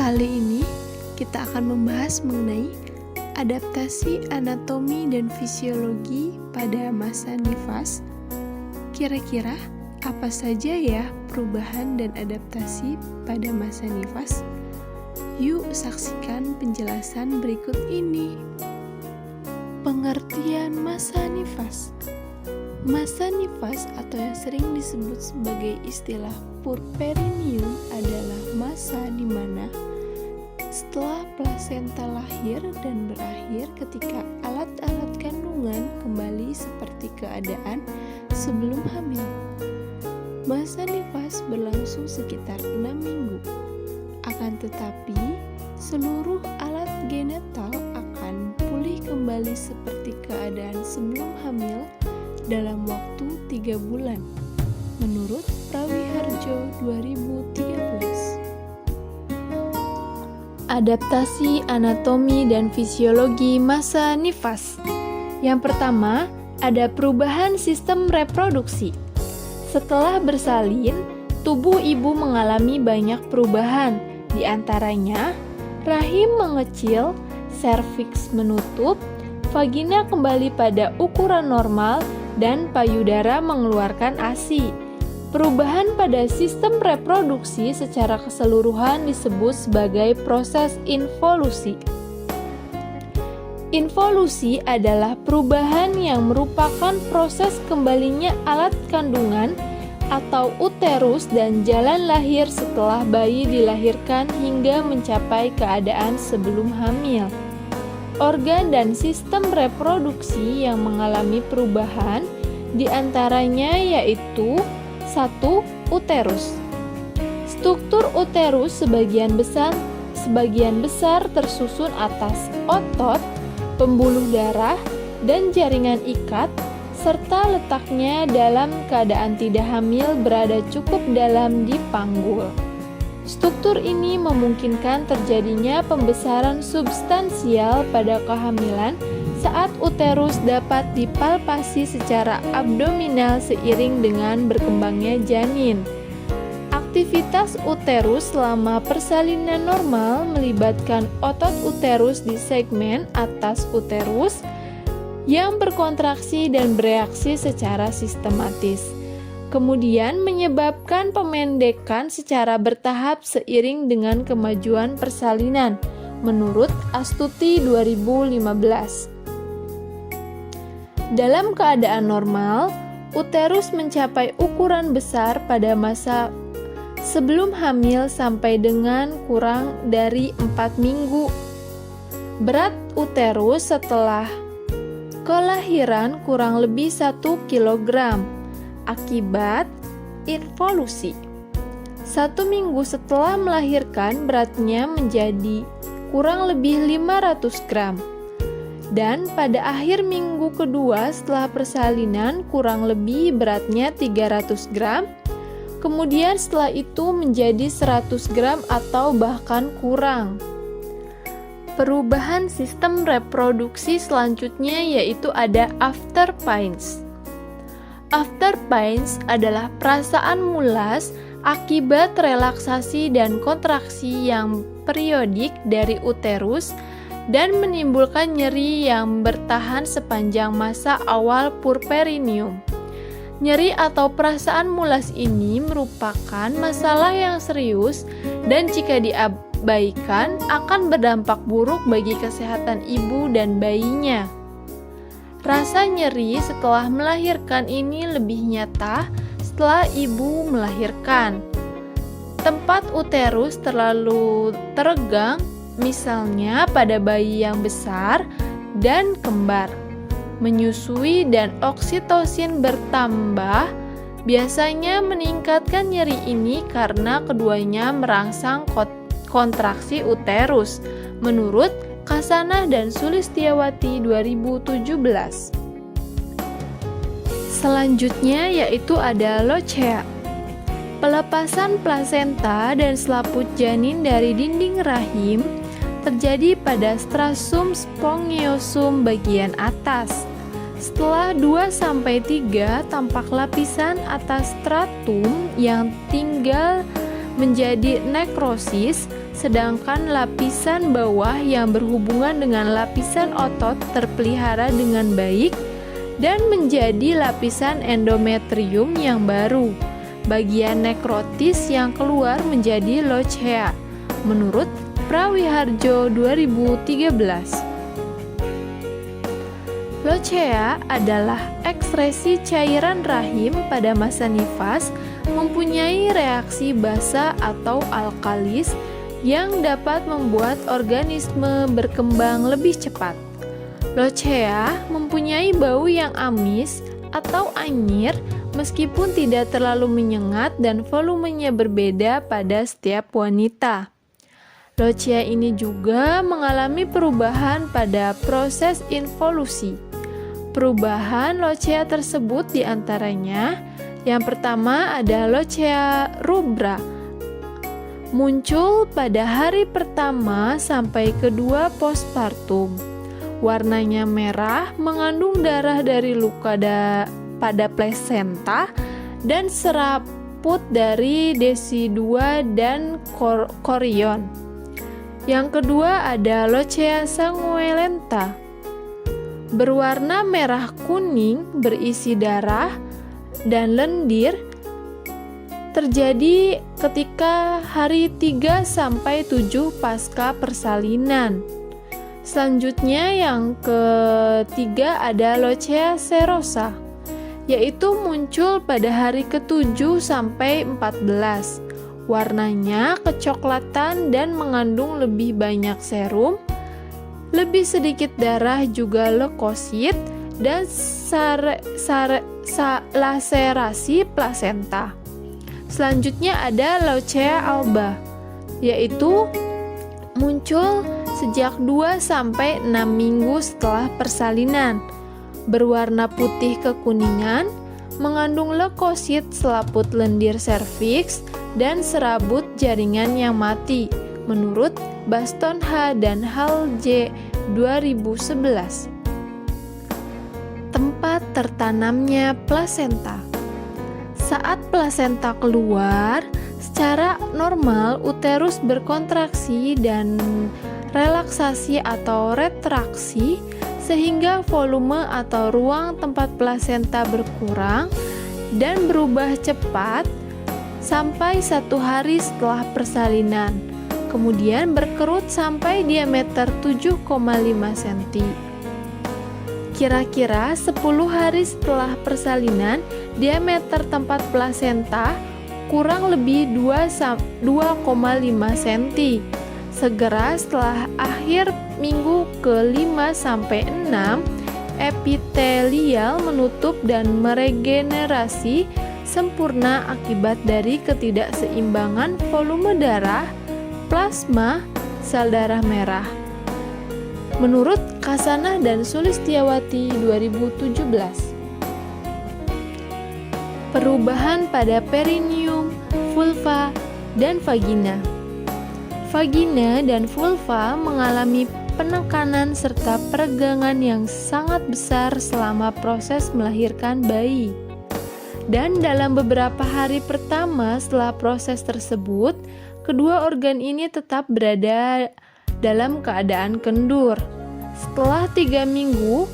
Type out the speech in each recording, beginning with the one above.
Kali ini kita akan membahas mengenai adaptasi anatomi dan fisiologi pada masa nifas. Kira-kira apa saja ya perubahan dan adaptasi pada masa nifas? Yuk saksikan penjelasan berikut ini. Pengertian masa nifas. Masa nifas atau yang sering disebut sebagai istilah puerperineum adalah masa di mana setelah plasenta lahir dan berakhir ketika alat-alat kandungan kembali seperti keadaan sebelum hamil. Masa nifas berlangsung sekitar 6 minggu. Akan tetapi, seluruh alat genetal akan pulih kembali seperti keadaan sebelum hamil dalam waktu 3 bulan, menurut Prawiharjo 2013. Adaptasi anatomi dan fisiologi masa nifas. Yang pertama, ada perubahan sistem reproduksi. Setelah bersalin, tubuh ibu mengalami banyak perubahan, di antaranya rahim mengecil, serviks menutup, vagina kembali pada ukuran normal, dan payudara mengeluarkan ASI. Perubahan pada sistem reproduksi secara keseluruhan disebut sebagai proses involusi. Involusi adalah perubahan yang merupakan proses kembalinya alat kandungan atau uterus dan jalan lahir setelah bayi dilahirkan hingga mencapai keadaan sebelum hamil. Organ dan sistem reproduksi yang mengalami perubahan diantaranya yaitu 1. Uterus. Struktur uterus sebagian besar tersusun atas otot, pembuluh darah, dan jaringan ikat, serta letaknya dalam keadaan tidak hamil berada cukup dalam di panggul. Struktur ini memungkinkan terjadinya pembesaran substansial pada kehamilan saat uterus dapat dipalpasi secara abdominal seiring dengan berkembangnya janin. Aktivitas uterus selama persalinan normal melibatkan otot uterus di segmen atas uterus yang berkontraksi dan bereaksi secara sistematis. Kemudian menyebabkan pemendekan secara bertahap seiring dengan kemajuan persalinan, menurut Astuti 2015. Dalam keadaan normal, uterus mencapai ukuran besar pada masa sebelum hamil sampai dengan kurang dari 4 minggu. Berat uterus setelah kelahiran kurang lebih 1 kilogram. Akibat involusi. 1 minggu setelah melahirkan beratnya menjadi kurang lebih 500 gram. Dan pada akhir minggu kedua setelah persalinan kurang lebih beratnya 300 gram. Kemudian setelah itu menjadi 100 gram atau bahkan kurang. Perubahan sistem reproduksi selanjutnya yaitu ada after pains. After pains adalah perasaan mulas akibat relaksasi dan kontraksi yang periodik dari uterus dan menimbulkan nyeri yang bertahan sepanjang masa awal puerperineum. Nyeri atau perasaan mulas ini merupakan masalah yang serius dan jika diabaikan akan berdampak buruk bagi kesehatan ibu dan bayinya. Rasa nyeri setelah melahirkan ini lebih nyata setelah ibu melahirkan. Tempat uterus terlalu teregang, misalnya pada bayi yang besar dan kembar. Menyusui dan oksitosin bertambah, biasanya meningkatkan nyeri ini karena keduanya merangsang kontraksi uterus, menurut Kasanah dan Sulistiawati 2017. Selanjutnya yaitu ada lochea. Pelepasan plasenta dan selaput janin dari dinding rahim terjadi pada strasum spongiosum bagian atas. Setelah 2-3 tampak lapisan atas stratum yang tinggal menjadi nekrosis, sedangkan lapisan bawah yang berhubungan dengan lapisan otot terpelihara dengan baik dan menjadi lapisan endometrium yang baru. Bagian nekrotis yang keluar menjadi lochea, menurut Prawiharjo 2013. Lochea adalah ekskresi cairan rahim pada masa nifas, mempunyai reaksi basa atau alkalis yang dapat membuat organisme berkembang lebih cepat. Lochea mempunyai bau yang amis atau anyir meskipun tidak terlalu menyengat dan volumenya berbeda pada setiap wanita. Lochea ini juga mengalami perubahan pada proses involusi. Perubahan lochea tersebut diantaranya yang pertama ada lochea rubra, muncul pada hari pertama sampai kedua postpartum. Warnanya merah, mengandung darah dari luka pada plasenta dan serabut dari desi2 dan korion. Yang kedua ada lochea sanguinolenta, berwarna merah kuning, berisi darah dan lendir, terjadi ketika hari 3 sampai 7 pasca persalinan. Selanjutnya yang ketiga ada lochea serosa, yaitu muncul pada hari ke-7 sampai 14. Warnanya kecoklatan dan mengandung lebih banyak serum, lebih sedikit darah, juga leukosit dan laserasi plasenta. Selanjutnya ada lochea alba, yaitu muncul sejak 2 sampai 6 minggu setelah persalinan, berwarna putih kekuningan, mengandung leukosit, selaput lendir serviks, dan serabut jaringan yang mati, menurut Baston H. dan Hall J. 2011. Tempat tertanamnya plasenta. Saat plasenta keluar, secara normal uterus berkontraksi dan relaksasi atau retraksi sehingga volume atau ruang tempat plasenta berkurang dan berubah cepat sampai 1 hari setelah persalinan, kemudian berkerut sampai diameter 7,5 cm. Kira-kira 10 hari setelah persalinan, diameter tempat plasenta kurang lebih 2,5 cm. Segera setelah akhir minggu ke-5 sampai 6, epitelial menutup dan meregenerasi sempurna akibat dari ketidakseimbangan volume darah, plasma, sel darah merah. Menurut Kasanah dan Sulistiawati 2017. Perubahan pada perineum, vulva, dan vagina. Vagina dan vulva mengalami penekanan serta peregangan yang sangat besar selama proses melahirkan bayi. Dan dalam beberapa hari pertama setelah proses tersebut, kedua organ ini tetap berada dalam keadaan kendur. Setelah 3 minggu,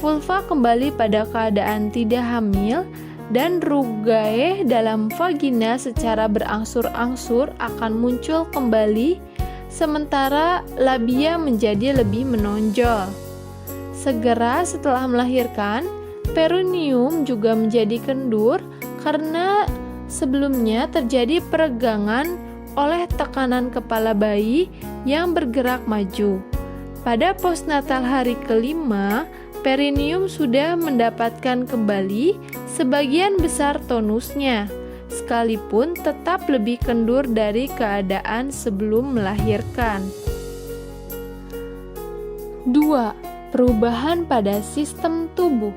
vulva kembali pada keadaan tidak hamil dan rugae dalam vagina secara berangsur-angsur akan muncul kembali, sementara labia menjadi lebih menonjol. Segera setelah melahirkan, perineum juga menjadi kendur karena sebelumnya terjadi peregangan oleh tekanan kepala bayi yang bergerak maju. Pada postnatal hari ke-5, perineum sudah mendapatkan kembali sebagian besar tonusnya, sekalipun tetap lebih kendur dari keadaan sebelum melahirkan. 2. Perubahan pada sistem tubuh.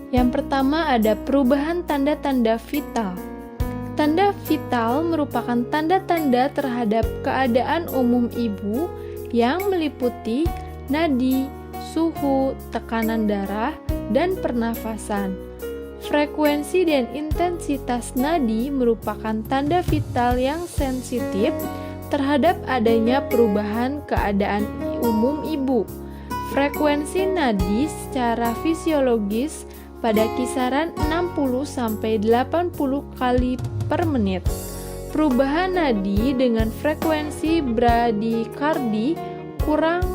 Yang pertama ada perubahan tanda-tanda vital. Tanda vital merupakan tanda-tanda terhadap keadaan umum ibu yang meliputi nadi, suhu, tekanan darah, dan pernafasan. Frekuensi dan intensitas nadi merupakan tanda vital yang sensitif terhadap adanya perubahan keadaan umum ibu. Frekuensi nadi secara fisiologis pada kisaran 60-80 kali per menit. Perubahan nadi dengan frekuensi bradikardi kurang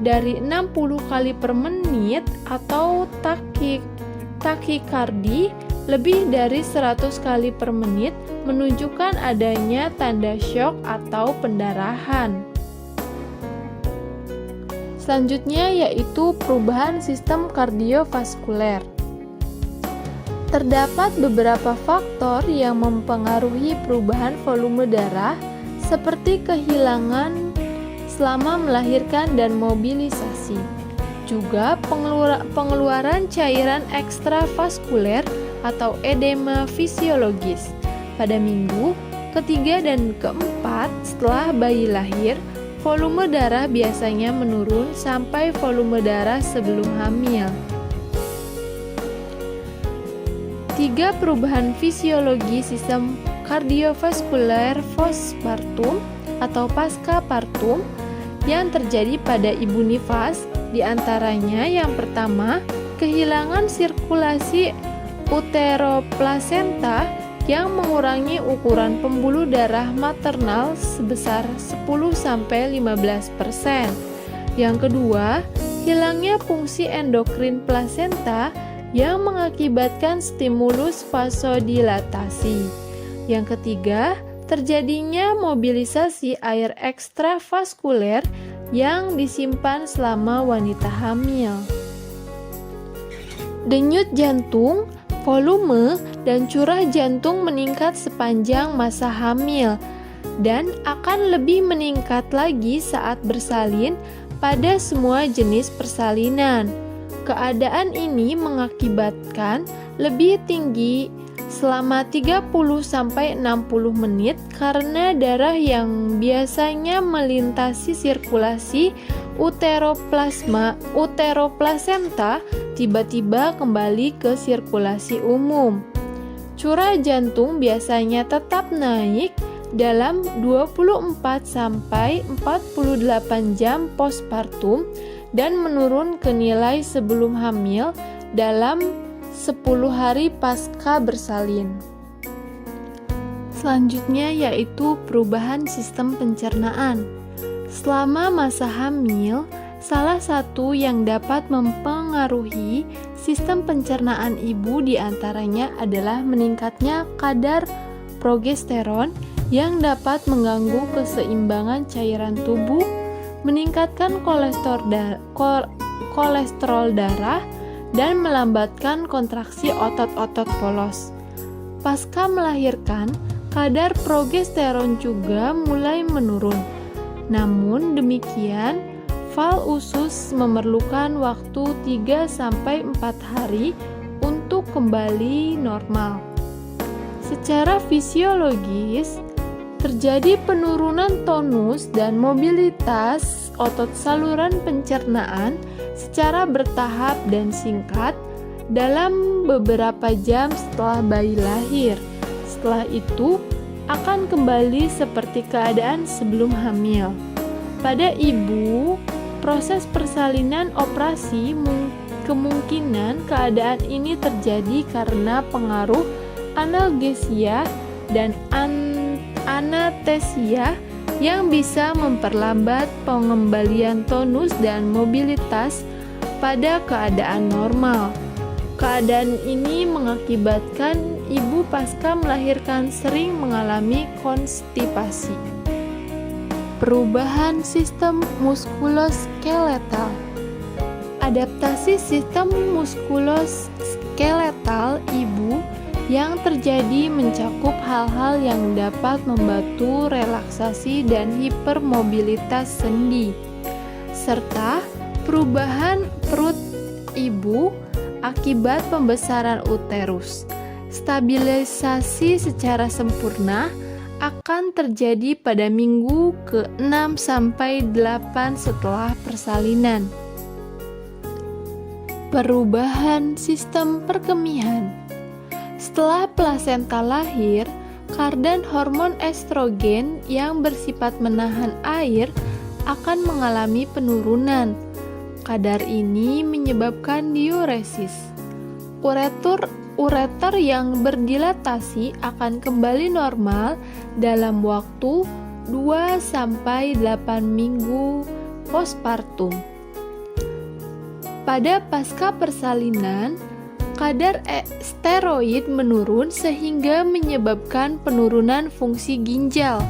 dari 60 kali per menit atau takikardi lebih dari 100 kali per menit menunjukkan adanya tanda syok atau pendarahan. Selanjutnya yaitu perubahan sistem kardiovaskuler. Terdapat beberapa faktor yang mempengaruhi perubahan volume darah seperti kehilangan selama melahirkan dan mobilisasi. Juga pengeluaran cairan ekstravaskuler atau edema fisiologis. Pada minggu ketiga dan keempat setelah bayi lahir, volume darah biasanya menurun sampai volume darah sebelum hamil. 3 perubahan fisiologi sistem kardiovaskuler postpartum atau pasca partum yang terjadi pada ibu nifas, diantaranya yang pertama, kehilangan sirkulasi uteroplasenta yang mengurangi ukuran pembuluh darah maternal sebesar 10-15%. Yang kedua, hilangnya fungsi endokrin plasenta yang mengakibatkan stimulus vasodilatasi. Yang ketiga, terjadinya mobilisasi air ekstravaskuler yang disimpan selama wanita hamil. Denyut jantung, volume, dan curah jantung meningkat sepanjang masa hamil dan akan lebih meningkat lagi saat bersalin pada semua jenis persalinan. Keadaan ini mengakibatkan lebih tinggi selama 30-60 menit karena darah yang biasanya melintasi sirkulasi uteroplasenta tiba-tiba kembali ke sirkulasi umum. Curah jantung biasanya tetap naik dalam 24-48 jam postpartum dan menurun ke nilai sebelum hamil dalam 10 hari pasca bersalin. Selanjutnya yaitu perubahan sistem pencernaan. Selama masa hamil, salah satu yang dapat mempengaruhi sistem pencernaan ibu diantaranya adalah meningkatnya kadar progesteron yang dapat mengganggu keseimbangan cairan tubuh, meningkatkan kolesterol darah, dan melambatkan kontraksi otot-otot polos. Pasca melahirkan, kadar progesteron juga mulai menurun. Namun demikian, fal usus memerlukan waktu 3-4 hari untuk kembali normal. Secara fisiologis, terjadi penurunan tonus dan mobilitas otot saluran pencernaan secara bertahap dan singkat dalam beberapa jam setelah bayi lahir. Setelah itu akan kembali seperti keadaan sebelum hamil. Pada ibu, proses persalinan operasi kemungkinan keadaan ini terjadi karena pengaruh analgesia dan anesthesia yang bisa memperlambat pengembalian tonus dan mobilitas pada keadaan normal. Keadaan ini mengakibatkan ibu pasca melahirkan sering mengalami konstipasi. Perubahan sistem muskuloskeletal. Adaptasi sistem muskuloskeletal ibu yang terjadi mencakup hal-hal yang dapat membantu relaksasi dan hipermobilitas sendi, serta perubahan perut ibu akibat pembesaran uterus. Stabilisasi secara sempurna akan terjadi pada minggu ke-6-8 setelah persalinan. Perubahan sistem perkemihan. Setelah plasenta lahir, kadar hormon estrogen yang bersifat menahan air akan mengalami penurunan. Kadar ini menyebabkan diuresis. Ureter yang berdilatasi akan kembali normal dalam waktu 2-8 minggu postpartum. Pada pasca persalinan, kadar steroid menurun sehingga menyebabkan penurunan fungsi ginjal.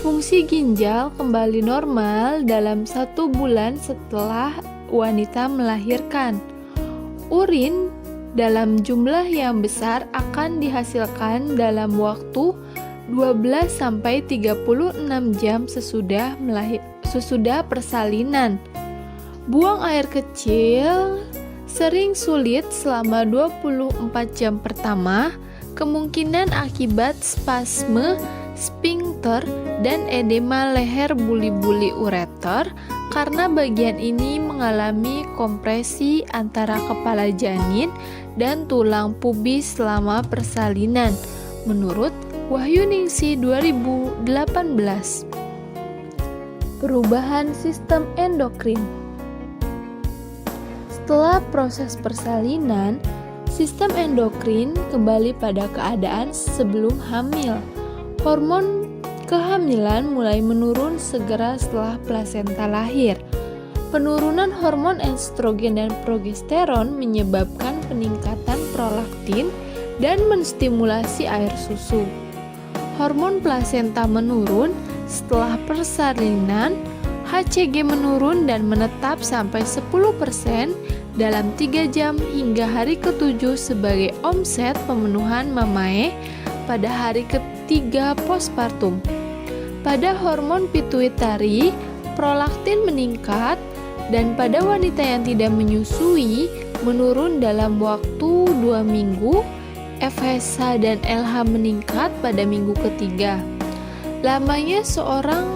Fungsi ginjal kembali normal dalam 1 bulan setelah wanita melahirkan. Urin dalam jumlah yang besar akan dihasilkan dalam waktu 12-36 jam sesudah persalinan. Buang air kecil sering sulit selama 24 jam pertama, kemungkinan akibat spasme sphincter dan edema leher buli-buli ureter karena bagian ini mengalami kompresi antara kepala janin dan tulang pubis selama persalinan, menurut Wahyuningsih 2018. Perubahan sistem endokrin. Setelah proses persalinan, sistem endokrin kembali pada keadaan sebelum hamil. Hormon kehamilan mulai menurun segera setelah plasenta lahir. Penurunan hormon estrogen dan progesteron menyebabkan peningkatan prolaktin dan menstimulasi air susu. Hormon plasenta menurun setelah persalinan. HCG menurun dan menetap sampai 10% dalam 3 jam hingga hari ke-7 sebagai omset pemenuhan mamae pada hari ke-3 postpartum. Pada hormon pituitari, prolaktin meningkat dan pada wanita yang tidak menyusui menurun dalam waktu 2 minggu. FSH dan LH meningkat pada minggu ketiga. Lamanya seorang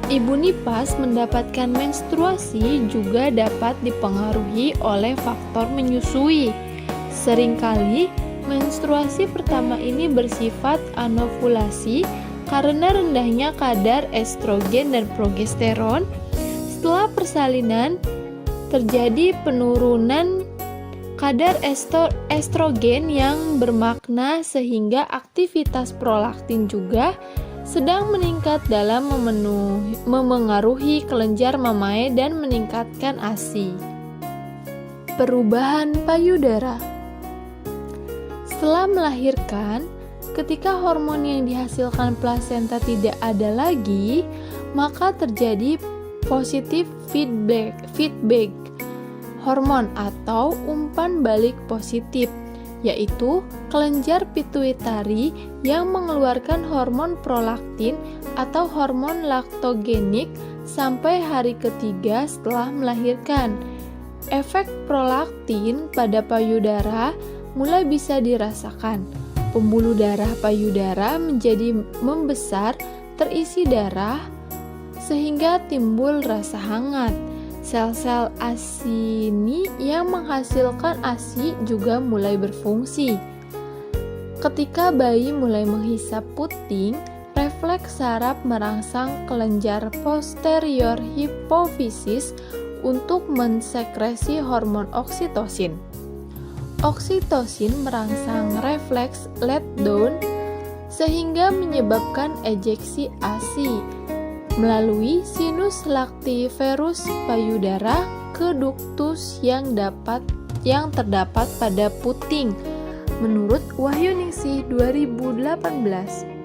ibu nifas mendapatkan menstruasi juga dapat dipengaruhi oleh faktor menyusui. Seringkali menstruasi pertama ini bersifat anovulasi karena rendahnya kadar estrogen dan progesteron. Setelah persalinan, terjadi penurunan kadar estrogen yang bermakna sehingga aktivitas prolaktin juga sedang meningkat dalam memengaruhi kelenjar mamae dan meningkatkan ASI. Perubahan payudara. Setelah melahirkan, ketika hormon yang dihasilkan plasenta tidak ada lagi, maka terjadi positif feedback hormon atau umpan balik positif, yaitu kelenjar pituitari yang mengeluarkan hormon prolaktin atau hormon laktogenik sampai hari ketiga setelah melahirkan. Efek prolaktin pada payudara mulai bisa dirasakan. Pembuluh darah payudara menjadi membesar, terisi darah, sehingga timbul rasa hangat. Sel-sel asini yang menghasilkan ASI juga mulai berfungsi. Ketika bayi mulai menghisap puting, refleks saraf merangsang kelenjar posterior hipofisis untuk mensekresi hormon oksitosin. Oksitosin merangsang refleks let down sehingga menyebabkan ejeksi ASI melalui sinus lactiferus payudara ke ductus yang terdapat pada puting, menurut Wahyuningsih 2018.